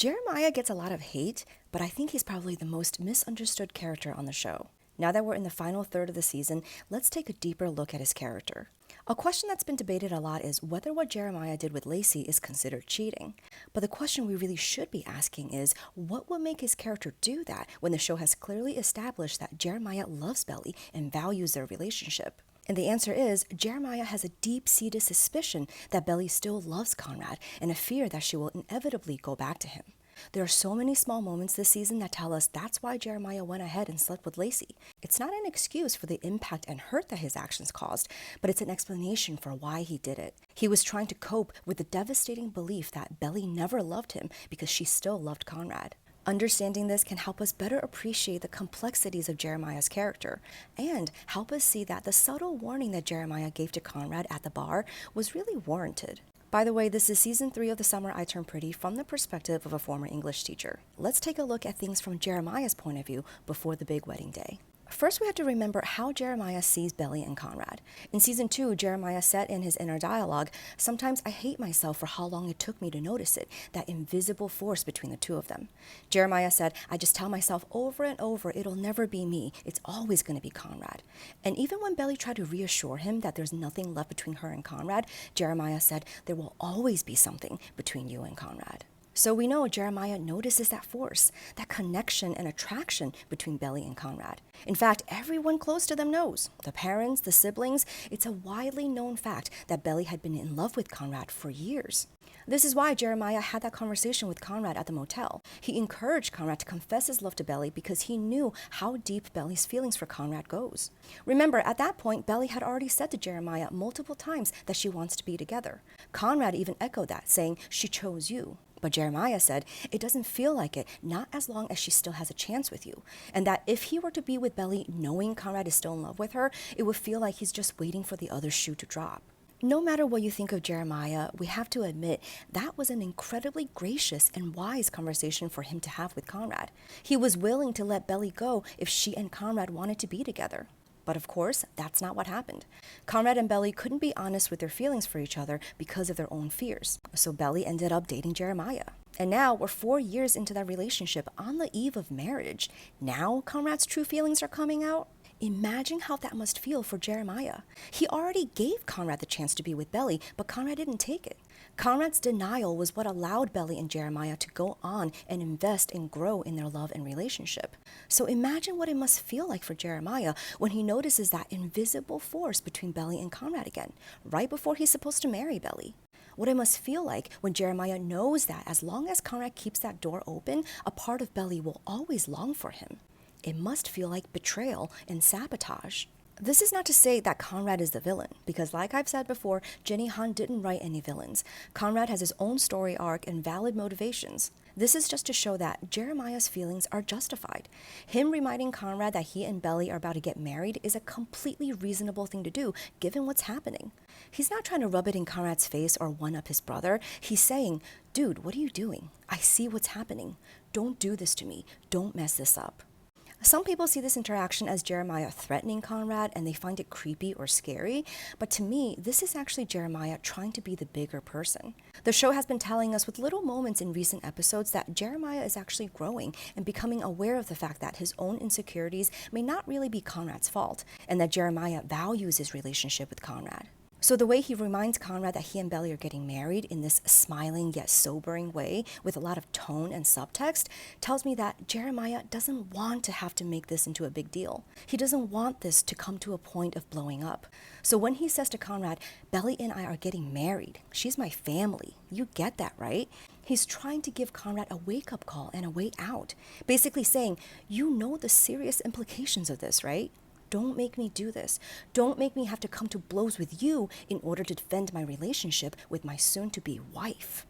Jeremiah gets a lot of hate, but I think he's probably the most misunderstood character on the show. Now that we're in the final third of the season, let's take a deeper look at his character. A question that's been debated a lot is whether what Jeremiah did with Lacey is considered cheating. But the question we really should be asking is, what would make his character do that when the show has clearly established that Jeremiah loves Belly and values their relationship? And the answer is, Jeremiah has a deep-seated suspicion that Belly still loves Conrad and a fear that she will inevitably go back to him. There are so many small moments this season that tell us that's why Jeremiah went ahead and slept with Lacey. It's not an excuse for the impact and hurt that his actions caused, but it's an explanation for why he did it. He was trying to cope with the devastating belief that Belly never loved him because she still loved Conrad. Understanding this can help us better appreciate the complexities of Jeremiah's character and help us see that the subtle warning that Jeremiah gave to Conrad at the bar was really warranted. By the way, this is season 3 of The Summer I Turned Pretty from the perspective of a former English teacher. Let's take a look at things from Jeremiah's point of view before the big wedding day. First, we have to remember how Jeremiah sees Belly and Conrad. In season 2, Jeremiah said in his inner dialogue, "Sometimes I hate myself for how long it took me to notice it, that invisible force between the two of them." Jeremiah said, "I just tell myself over and over, it'll never be me, it's always going to be Conrad." And even when Belly tried to reassure him that there's nothing left between her and Conrad, Jeremiah said, "There will always be something between you and Conrad." So we know Jeremiah notices that force, that connection and attraction between Belly and Conrad. In fact, everyone close to them knows. The parents, the siblings, it's a widely known fact that Belly had been in love with Conrad for years. This is why Jeremiah had that conversation with Conrad at the motel. He encouraged Conrad to confess his love to Belly because he knew how deep Belly's feelings for Conrad goes. Remember, at that point, Belly had already said to Jeremiah multiple times that she wants to be together. Conrad even echoed that, saying, "She chose you." But Jeremiah said, "It doesn't feel like it, not as long as she still has a chance with you." And that if he were to be with Belly knowing Conrad is still in love with her, it would feel like he's just waiting for the other shoe to drop. No matter what you think of Jeremiah, we have to admit that was an incredibly gracious and wise conversation for him to have with Conrad. He was willing to let Belly go if she and Conrad wanted to be together. But of course, that's not what happened. Conrad and Belly couldn't be honest with their feelings for each other because of their own fears. So Belly ended up dating Jeremiah. And now we're 4 years into that relationship on the eve of marriage. Now Conrad's true feelings are coming out? Imagine how that must feel for Jeremiah. He already gave Conrad the chance to be with Belly, but Conrad didn't take it. Conrad's denial was what allowed Belly and Jeremiah to go on and invest and grow in their love and relationship. So imagine what it must feel like for Jeremiah when he notices that invisible force between Belly and Conrad again, right before he's supposed to marry Belly. What it must feel like when Jeremiah knows that as long as Conrad keeps that door open, a part of Belly will always long for him. It must feel like betrayal and sabotage. This is not to say that Conrad is the villain, because like I've said before, Jenny Han didn't write any villains. Conrad has his own story arc and valid motivations. This is just to show that Jeremiah's feelings are justified. Him reminding Conrad that he and Belly are about to get married is a completely reasonable thing to do, given what's happening. He's not trying to rub it in Conrad's face or one-up his brother. He's saying, "Dude, what are you doing? I see what's happening. Don't do this to me. Don't mess this up." Some people see this interaction as Jeremiah threatening Conrad and they find it creepy or scary, but to me, this is actually Jeremiah trying to be the bigger person. The show has been telling us with little moments in recent episodes that Jeremiah is actually growing and becoming aware of the fact that his own insecurities may not really be Conrad's fault, and that Jeremiah values his relationship with Conrad. So the way he reminds Conrad that he and Belly are getting married in this smiling yet sobering way with a lot of tone and subtext tells me that Jeremiah doesn't want to have to make this into a big deal. He doesn't want this to come to a point of blowing up. So when he says to Conrad, "Belly and I are getting married. She's my family. You get that, right?" He's trying to give Conrad a wake-up call and a way out. Basically saying, "You know the serious implications of this, right? Don't make me do this. Don't make me have to come to blows with you in order to defend my relationship with my soon-to-be wife."